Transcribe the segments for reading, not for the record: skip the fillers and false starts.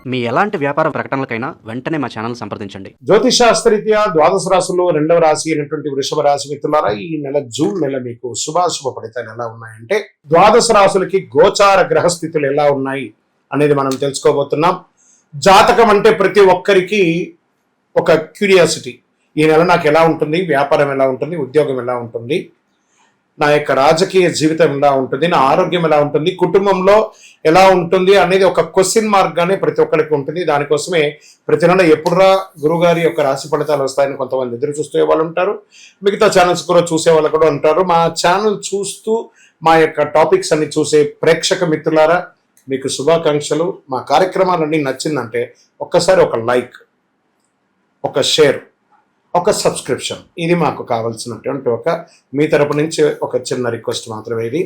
మీ ఎలాంటి వ్యాపార ప్రకటనలకైనా వెంటనే మా ఛానల్ సంప్రదించండి. జ్యోతిషాస్త్రరీత్యా ద్వాదశ రాశుల్లో రెండవ రాశి అయినటువంటి వృషభ రాశి మిత్రులారా, ఈ నెల జూన్ నెల మీకు శుభాశుభ ఫలితాలు ఎలా ఉన్నాయంటే, ద్వాదశ రాశులకి గోచార గ్రహస్థితులు ఎలా ఉన్నాయి అనేది మనం తెలుసుకోబోతున్నాం. జాతకం అంటే ప్రతి ఒక్కరికి ఒక క్యూరియాసిటీ. ఈ నెల నాకు ఎలా ఉంటుంది, వ్యాపారం ఎలా ఉంటుంది, ఉద్యోగం ఎలా ఉంటుంది, నా యొక్క రాజకీయ జీవితం ఎలా ఉంటుంది, నా ఆరోగ్యం ఎలా ఉంటుంది, కుటుంబంలో ఎలా ఉంటుంది అనేది ఒక క్వశ్చన్ మార్క్ గానే ప్రతి ఒక్కరికి ఉంటుంది. దానికోసమే ప్రతి నెల ఎప్పుడురా గురుగారి యొక్క రాశి ఫలితాలు వస్తాయని కొంతమంది ఎదురు చూసే వాళ్ళు ఉంటారు. మిగతా ఛానల్స్ కూడా చూసే వాళ్ళు కూడా ఉంటారు. మా ఛానల్ చూస్తూ మా యొక్క టాపిక్స్ అన్ని చూసే ప్రేక్షక మిత్రులారా, మీకు శుభాకాంక్షలు. మా కార్యక్రమాలన్నీ నచ్చిందంటే ఒక్కసారి ఒక లైక్, ఒక షేర్, ఒక సబ్స్క్రిప్షన్, ఇది మాకు కావాల్సినటువంటి మీ తరపు నుంచి ఒక చిన్న రిక్వెస్ట్ మాత్రమే. ఇది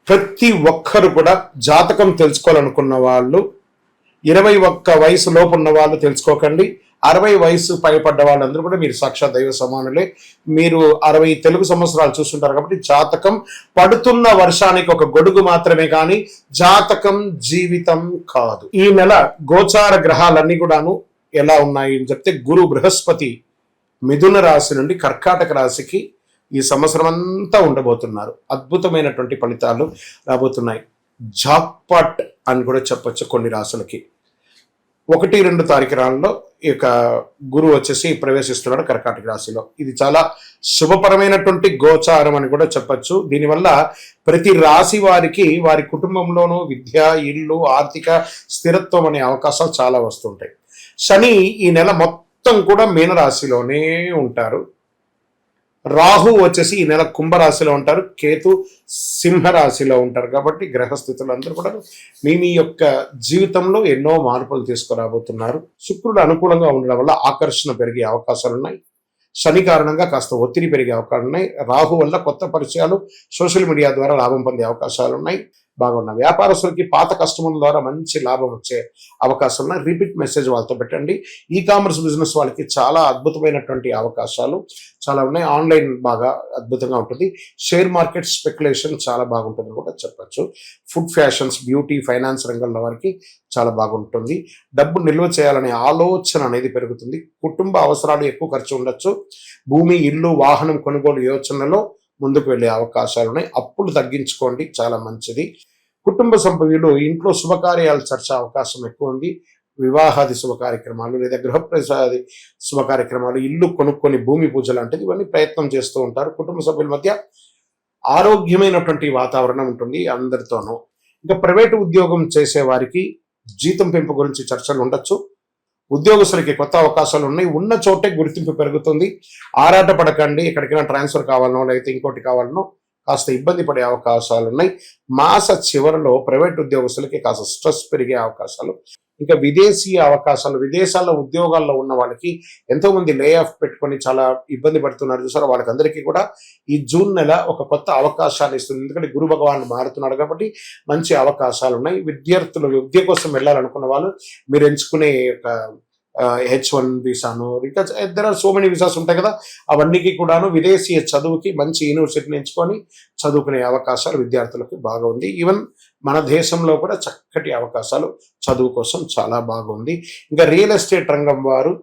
ప్రతి ఒక్కరు కూడా జాతకం తెలుసుకోవాలనుకున్న వాళ్ళు 21 వయసు లోపు ఉన్న వాళ్ళు తెలుసుకోకండి. 60 వయసు పైపడ్డ వాళ్ళందరూ కూడా మీరు సాక్షాత్ దైవ సమానులే. మీరు 60 తెలుగు సంవత్సరాలు చూస్తుంటారు కాబట్టి జాతకం పడుతున్న వర్షానికి ఒక గొడుగు మాత్రమే, కానీ జాతకం జీవితం కాదు. ఈ నెల గోచార గ్రహాలన్నీ కూడాను ఎలా ఉన్నాయి అని చెప్తే, గురు బృహస్పతి మిథున రాశి నుండి కర్కాటక రాశికి ఈ సంవత్సరం అంతా ఉండబోతున్నారు. అద్భుతమైనటువంటి ఫలితాలు రాబోతున్నాయి. జాక్పాట్ అని కూడా చెప్పొచ్చు కొన్ని రాశులకి. 1-2 తారీఖులలో ఈ యొక్క గురువు వచ్చేసి ప్రవేశిస్తున్నాడు కర్కాటక రాశిలో. ఇది చాలా శుభపరమైనటువంటి గోచారం అని కూడా చెప్పచ్చు. దీనివల్ల ప్రతి రాశి వారికి వారి కుటుంబంలోనూ విద్య, ఇల్లు, ఆర్థిక స్థిరత్వం అనే అవకాశాలు చాలా వస్తుంటాయి. శని ఈ నెల మొత్తం కూడా మీనరాశిలోనే ఉంటారు. రాహు వచ్చేసి ఈ నెల కుంభరాశిలో ఉంటారు. కేతు సింహరాశిలో ఉంటారు. కాబట్టి గ్రహస్థితులు అందరూ కూడా మీ యొక్క జీవితంలో ఎన్నో మార్పులు తీసుకురాబోతున్నారు. శుక్రుడు అనుకూలంగా ఉండడం వల్ల ఆకర్షణ పెరిగే అవకాశాలు ఉన్నాయి. శని కారణంగా కాస్త ఒత్తిడి పెరిగే అవకాశాలు ఉన్నాయి. రాహు వల్ల కొత్త పరిచయాలు, సోషల్ మీడియా ద్వారా లాభం పొందే అవకాశాలు ఉన్నాయి. బాగున్న వ్యాపారస్తులకి పాత కస్టమర్ల ద్వారా మంచి లాభం వచ్చే అవకాశం ఉన్నాయి. రిపీట్ మెసేజ్ వాళ్ళతో పెట్టండి. ఈ కామర్స్ బిజినెస్ వాళ్ళకి చాలా అద్భుతమైనటువంటి అవకాశాలు చాలా ఉన్నాయి. ఆన్లైన్ బాగా అద్భుతంగా ఉంటుంది. షేర్ మార్కెట్ స్పెక్యులేషన్ చాలా బాగుంటుంది కూడా చెప్పచ్చు. ఫుడ్, ఫ్యాషన్స్, బ్యూటీ, ఫైనాన్స్ రంగంలో వారికి చాలా బాగుంటుంది. డబ్బు నిల్వ చేయాలనే ఆలోచన అనేది పెరుగుతుంది. కుటుంబ అవసరాలు ఎక్కువ ఖర్చు ఉండొచ్చు. భూమి, ఇల్లు, వాహనం కొనుగోలు యోచనలో ముందుకు వెళ్ళే అవకాశాలు ఉన్నాయి. అప్పులు తగ్గించుకోండి, చాలా మంచిది. కుటుంబ సభ్యులు ఇంట్లో శుభకార్యాలు చర్చే అవకాశం ఎక్కువ ఉంది. వివాహాది శుభ కార్యక్రమాలు లేదా గృహప్రవేశాది శుభ కార్యక్రమాలు, ఇల్లు కొనుక్కొని భూమి పూజ లాంటిది ఇవన్నీ ప్రయత్నం చేస్తూ ఉంటారు. కుటుంబ సభ్యుల మధ్య ఆరోగ్యమైనటువంటి వాతావరణం ఉంటుంది అందరితోనూ. ఇంకా ప్రైవేటు ఉద్యోగం చేసే వారికి జీతం పెంపు గురించి చర్చలు ఉండొచ్చు. ఉద్యోగస్తులకి కొత్త అవకాశాలు ఉన్నాయి. ఉన్న చోటే గుర్తింపు పెరుగుతుంది. ఆరాట పడకండి. ఎక్కడికైనా ట్రాన్స్ఫర్ కావాలనో లేకపోతే ఇంకోటి కావాలనో కాస్త ఇబ్బంది పడే అవకాశాలు ఉన్నాయి. మాస చివరిలో ప్రైవేట్ ఉద్యోగస్తులకి కాస్త స్ట్రెస్ పెరిగే అవకాశాలు, ఇంకా విదేశీ అవకాశాలు, విదేశాల్లో ఉద్యోగాల్లో ఉన్న వాళ్ళకి ఎంతో మంది లే ఆఫ్ పెట్టుకొని చాలా ఇబ్బంది పడుతున్నారు చూసారా, వాళ్ళకందరికీ కూడా ఈ జూన్ నెల ఒక కొత్త అవకాశాలు ఇస్తుంది. ఎందుకంటే గురు భగవానుడు మారుతున్నాడు కాబట్టి మంచి అవకాశాలు ఉన్నాయి. విద్యార్థులు విద్య కోసం వెళ్ళాలనుకున్న వాళ్ళు మీరు ఎంచుకునే యొక్క H1 వీసాను, ఇంకా there are so many visas ఉంటాయి కదా, అవన్నీకి కూడాను విదేశీయ చదువుకి మంచి యూనివర్సిటీని ఎంచుకొని చదువుకునే అవకాశాలు విద్యార్థులకు బాగా ఉంది. ఈవెన్ మన దేశంలో కూడా చక్కటి అవకాశాలు చదువు కోసం చాలా బాగుంది. ఇంకా రియల్ ఎస్టేట్ రంగం వారు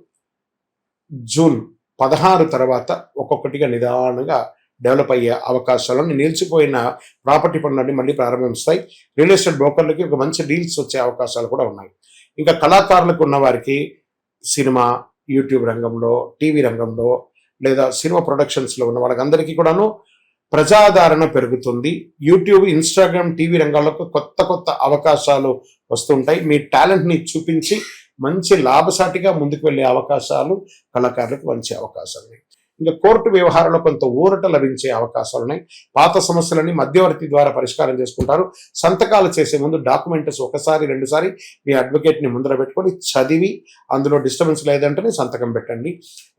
జూన్ 16 తర్వాత ఒక్కొక్కటిగా నిదానంగా డెవలప్ అయ్యే అవకాశాలను, నిలిచిపోయిన ప్రాపర్టీ పనులన్నీ మళ్ళీ ప్రారంభిస్తాయి. రియల్ ఎస్టేట్ బ్రోకర్లకి ఒక మంచి డీల్స్ వచ్చే అవకాశాలు కూడా ఉన్నాయి. ఇంకా కళాకారులకు ఉన్న వారికి సినిమా, యూట్యూబ్ రంగంలో, టీవీ రంగంలో లేదా సినిమా ప్రొడక్షన్స్లో ఉన్న వాళ్ళకందరికీ కూడాను ప్రజాదరణ పెరుగుతుంది. యూట్యూబ్, ఇన్స్టాగ్రామ్, టీవీ రంగాలకు కొత్త కొత్త అవకాశాలు వస్తుంటాయి. మీ టాలెంట్ని చూపించి మంచి లాభసాటిగా ముందుకు వెళ్ళే అవకాశాలు కళాకారులకు మంచి అవకాశాలు ఉన్నాయి. ఇంకా కోర్టు వ్యవహారంలో కొంత ఊరట లభించే అవకాశాలు ఉన్నాయి. పాత సమస్యలని మధ్యవర్తి ద్వారా పరిష్కారం చేసుకుంటారు. సంతకాలు చేసే ముందు డాక్యుమెంట్స్ 1-2 మీ అడ్వకేట్ని ముందర పెట్టుకొని చదివి అందులో డిస్టర్బెన్స్ లేదంటే సంతకం పెట్టండి.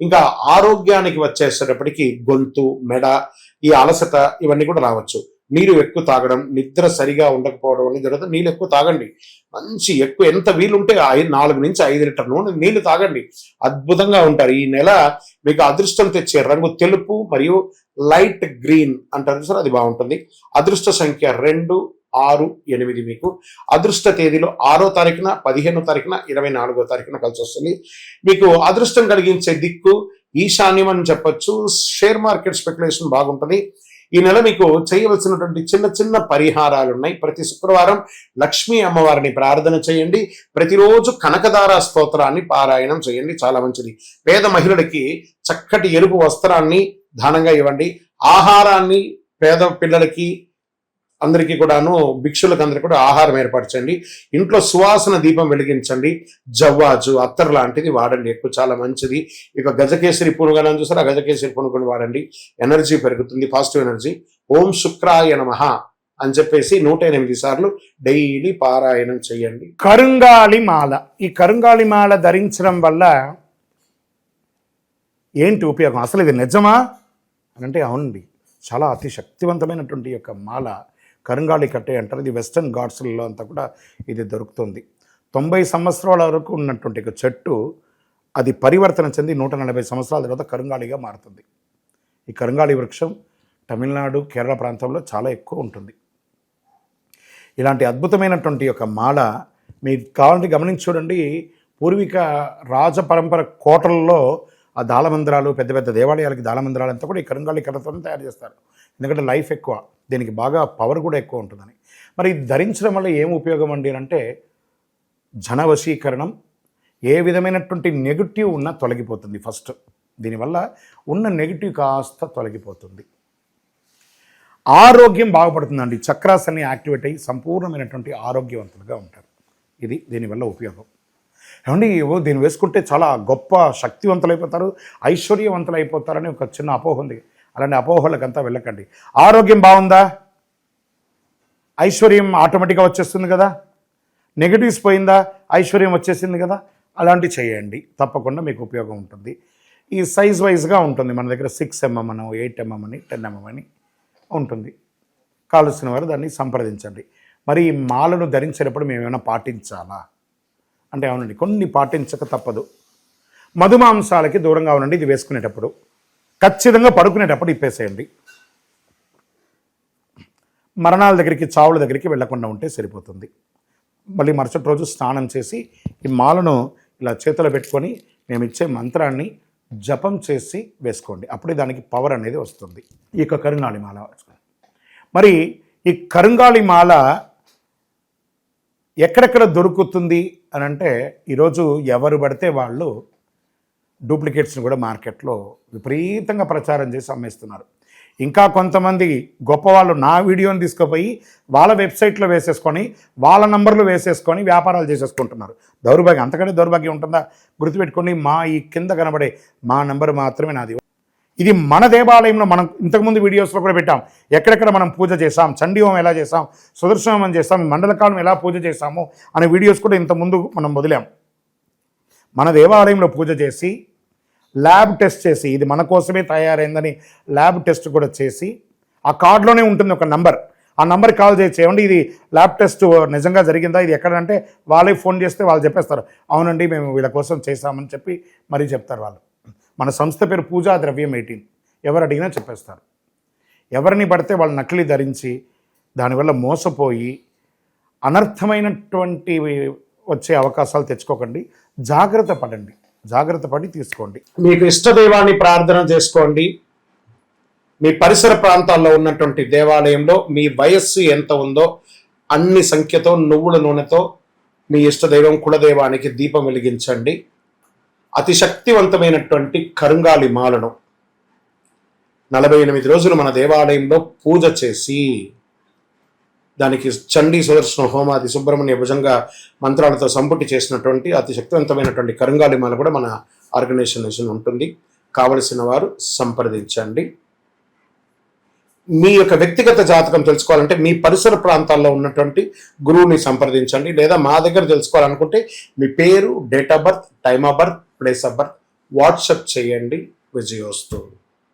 ఇంకా ఆరోగ్యానికి వచ్చేసేటప్పటికి గొంతు, మెడ, ఈ అలసట ఇవన్నీ కూడా రావచ్చు. నీరు ఎక్కువ తాగడం, నిద్ర సరిగా ఉండకపోవడం అనేది జరుగుతుంది. నీళ్ళు ఎక్కువ తాగండి. మంచి ఎక్కువ ఎంత వీలుంటే 4 నుంచి 5 లీటర్ నూనె నీళ్లు తాగండి. అద్భుతంగా ఉంటారు. ఈ నెల మీకు అదృష్టం తెచ్చే రంగు తెలుపు మరియు లైట్ గ్రీన్ అంటారు సార్, అది బాగుంటుంది. అదృష్ట సంఖ్య 2, 6-8 మీకు అదృష్ట తేదీలో 6వ తారీఖున, 15వ తారీఖున, 24వ తారీఖున కలిసి వస్తుంది. మీకు అదృష్టం కలిగించే దిక్కు ఈశాన్యం అని చెప్పొచ్చు. షేర్ మార్కెట్ స్పెక్యులేషన్ బాగుంటుంది. ఈ నెల మీకు చేయవలసినటువంటి చిన్న చిన్న పరిహారాలు ఉన్నాయి. ప్రతి శుక్రవారం లక్ష్మీ అమ్మవారిని ప్రార్థన చేయండి. ప్రతిరోజు కనకదార స్తోత్రాన్ని పారాయణం చేయండి, చాలా మంచిది. పేద మహిళలకి చక్కటి ఎరుపు వస్త్రాన్ని దానంగా ఇవ్వండి. ఆహారాన్ని పేద పిల్లలకి అందరికీ కూడాను, భిక్షులకు అందరికీ కూడా ఆహారం ఏర్పరచండి. ఇంట్లో సువాసన దీపం వెలిగించండి. జవ్వాజు, అత్తర్ లాంటిది వాడండి, ఎక్కువ చాలా మంచిది. ఇక గజకేసరి పునుగలను చూసారు, ఆ గజకేసరి పునుగుని వాడండి. ఎనర్జీ పెరుగుతుంది, పాజిటివ్ ఎనర్జీ. ఓం శుక్రాయ నమః అని చెప్పేసి 108 సార్లు డైలీ పారాయణం చేయండి. కరుంగాలి మాల. ఈ కరుంగాలి మాల ధరించడం వల్ల ఏంటి ఉపయోగం? అసలు ఇది నిజమా అని అంటే అవునండి, చాలా అతి శక్తివంతమైనటువంటి యొక్క మాల కరుంగాళి కట్టే అంటారు. ఇది వెస్టర్న్ ఘాట్స్లలో అంతా కూడా ఇది దొరుకుతుంది. 90 సంవత్సరాల వరకు ఉన్నటువంటి ఒక చెట్టు అది పరివర్తన చెంది 140 సంవత్సరాల తర్వాత కరుంగాళిగా మారుతుంది. ఈ కరుంగాళి వృక్షం తమిళనాడు, కేరళ ప్రాంతంలో చాలా ఎక్కువ ఉంటుంది. ఇలాంటి అద్భుతమైనటువంటి యొక్క మాల మీకు కావాలంటే గమనించి చూడండి. పూర్వీక రాజ పరంపర కోటలలో ఆ దాళమందిరాలు, పెద్ద పెద్ద దేవాలయాలకి దాళమందిరాలు అంతా కూడా ఈ కరుంగాళి కర్రతో తయారు చేస్తారు. ఎందుకంటే లైఫ్ ఎక్కువ, దీనికి బాగా పవర్ కూడా ఎక్కువ ఉంటుందని. మరి ధరించడం వల్ల ఏం ఉపయోగం అండి అంటే జనవశీకరణం, ఏ విధమైనటువంటి నెగిటివ్ ఉన్నా తొలగిపోతుంది. ఫస్ట్ దీనివల్ల ఉన్న నెగిటివ్ కాస్త తొలగిపోతుంది. ఆరోగ్యం బాగుపడుతుందండి. చక్రాస్ అన్ని యాక్టివేట్ అయ్యి సంపూర్ణమైనటువంటి ఆరోగ్యవంతులుగా ఉంటారు. ఇది దీనివల్ల ఉపయోగం. ఏమండి, దీన్ని వేసుకుంటే చాలా గొప్ప శక్తివంతులైపోతారు, ఐశ్వర్యవంతులు అయిపోతారని ఒక చిన్న అపోహ ఉంది. అలాంటి అపోహలకంతా వెళ్ళకండి. ఆరోగ్యం బాగుందా, ఐశ్వర్యం ఆటోమేటిక్గా వచ్చేస్తుంది కదా. నెగిటివ్స్ పోయిందా, ఐశ్వర్యం వచ్చేసింది కదా. అలాంటివి చేయండి, తప్పకుండా మీకు ఉపయోగం ఉంటుంది. ఈ సైజ్ వైజ్గా ఉంటుంది. మన దగ్గర 6 mm అని, 8 mm అని, 10 mm అని ఉంటుంది. కావలసిన వారు దాన్ని సంప్రదించండి. మరి ఈ మాలను ధరించేటప్పుడు మేము ఏమైనా పాటించాలా అంటే అవునండి, కొన్ని పాటించక తప్పదు. మధుమాంసాలకి దూరంగా ఉండండి. ఇది వేసుకునేటప్పుడు ఖచ్చితంగా పడుకునేటప్పుడు ఇప్పేసేయండి. మరణాల దగ్గరికి, చావుల దగ్గరికి వెళ్లకుండా ఉంటే సరిపోతుంది. మళ్ళీ మరుసటి రోజు స్నానం చేసి ఈ మాలను ఇలా చేతిలో పెట్టుకొని మేము ఇచ్చే మంత్రాన్ని జపం చేసి వేసుకోండి. అప్పుడే దానికి పవర్ అనేది వస్తుంది. ఈ యొక్క కరుంగాళి మాల. మరి ఈ కరుంగాళి మాల ఎక్కడెక్కడ దొరుకుతుంది అని అంటే ఈరోజు ఎవరు పడితే వాళ్ళు డూప్లికేట్స్ని కూడా మార్కెట్లో విపరీతంగా ప్రచారం చేసి అమ్మేస్తున్నారు. ఇంకా కొంతమంది గొప్పవాళ్ళు నా వీడియోని తీసుకుపోయి వాళ్ళ వెబ్సైట్లో వేసేసుకొని వాళ్ళ నంబర్లు వేసేసుకొని వ్యాపారాలు చేసేసుకుంటున్నారు. దౌర్భాగ్యం, అంతకంటే దౌర్భాగ్యం ఉంటుందా? గుర్తుపెట్టుకొని మా ఈ కింద కనబడే మా నంబర్ మాత్రమే నాది. ఇది మన దేవాలయంలో మనం ఇంతకుముందు వీడియోస్లో కూడా పెట్టాం. ఎక్కడెక్కడ మనం పూజ చేసాం, చండీహోమం ఎలా చేసాం, సుదర్శనం చేసాం, మండలకాలం ఎలా పూజ చేసాము అనే వీడియోస్ కూడా ఇంతకుముందు మనం వదిలాం. మన దేవాలయంలో పూజ చేసి ల్యాబ్ టెస్ట్ చేసి ఇది మన కోసమే తయారైందని ల్యాబ్ టెస్ట్ కూడా చేసి ఆ కార్డులోనే ఉంటుంది ఒక నంబర్. ఆ నంబర్కి కాల్ చేసి ఏమండి ఇది ల్యాబ్ టెస్ట్ నిజంగా జరిగిందా, ఇది ఎక్కడంటే వాళ్ళే ఫోన్ చేస్తే వాళ్ళు చెప్పేస్తారు, అవునండి మేము వీళ్ళ కోసం చేశామని చెప్పి మరీ చెప్తారు వాళ్ళు. మన సంస్థ పేరు పూజా ద్రవ్యం 18. ఎవరు అడిగినా చెప్పేస్తారు. ఎవరిని పడితే వాళ్ళు నకిలీ ధరించి దానివల్ల మోసపోయి అనర్థమైనటువంటి వచ్చే అవకాశాలు తెచ్చుకోకండి. జాగ్రత్త పడండి, జాగ్రత్త పడి తీసుకోండి. మీకు ఇష్టదైవాన్ని ప్రార్థన చేసుకోండి. మీ పరిసర ప్రాంతాల్లో ఉన్నటువంటి దేవాలయంలో మీ వయస్సు ఎంత ఉందో అన్ని సంఖ్యతో నువ్వుల నూనెతో మీ ఇష్టదైవం కులదైవానికి దీపం వెలిగించండి. అతి శక్తివంతమైనటువంటి కరుంగాళి మాలను 48 రోజులు మన దేవాలయంలో పూజ చేసి దానికి చండీ సుదర్శన హోమాది సుబ్రహ్మణ్య భుజంగా మంత్రాలతో సంపుటి చేసినటువంటి అతి శక్తివంతమైనటువంటి కరుంగాళి మాల కూడా మన ఆర్గనైజేషన్ ఉంటుంది. కావలసిన వారు సంప్రదించండి. మీ యొక్క వ్యక్తిగత జాతకం తెలుసుకోవాలంటే మీ పరిసర ప్రాంతాల్లో ఉన్నటువంటి గురువుని సంప్రదించండి. లేదా మా దగ్గర తెలుసుకోవాలనుకుంటే మీ పేరు, date of birth, time of birth, place of birth WhatsApp చేయండి. విజయోస్తు.